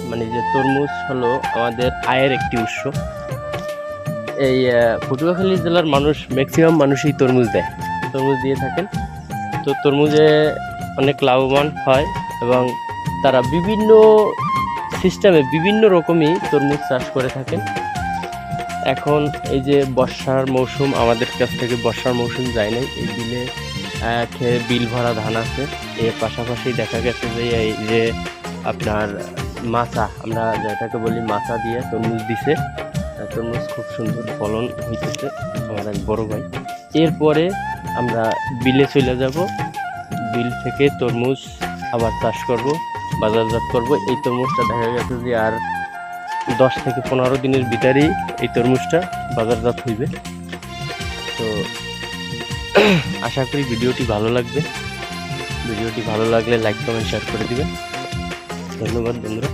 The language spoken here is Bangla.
মানে যে তরমুজ হলো আমাদের আয়ের একটি উৎস। এই পটুয়াখালী জেলার মানুষ ম্যাক্সিমাম মানুষই তরমুজ দেয়, তরমুজ দিয়ে থাকেন। তো তরমুজে অনেক লাভবান হয় এবং তারা বিভিন্ন সিস্টেমে বিভিন্ন রকমই তরমুজ চাষ করে থাকেন। এখন এই যে বর্ষার মৌসুম, আমাদের কাছ থেকে বর্ষার মৌসুম যায় নাই, এই বিলে বিল ভরা ধান আছে। এর পাশাপাশি দেখা গেছে যে এই যে আপনার মাচা, আমরা যেটাকে বলি মাচা দিয়ে তরমুজ দিছে, তরমুজ খুব সুন্দর ফলন হইতেছে আমার এক বড় ভাই। এরপরে আমরা বিলে চলে যাব, বিল থেকে তরমুজ আবার চাষ করব, বাজারজাত করব। এই তরমুজটা দেখা গেছে যে আর 10 থেকে 15 দিনের ভিতরেই এই তরমুজটা বাজারজাত হইবে। তো আশা করি ভিডিওটি ভালো লাগবে। ভিডিওটি ভালো লাগলে লাইক কমেন্ট শেয়ার করে দিবেন। ধন্যবাদ বন্ধুরা।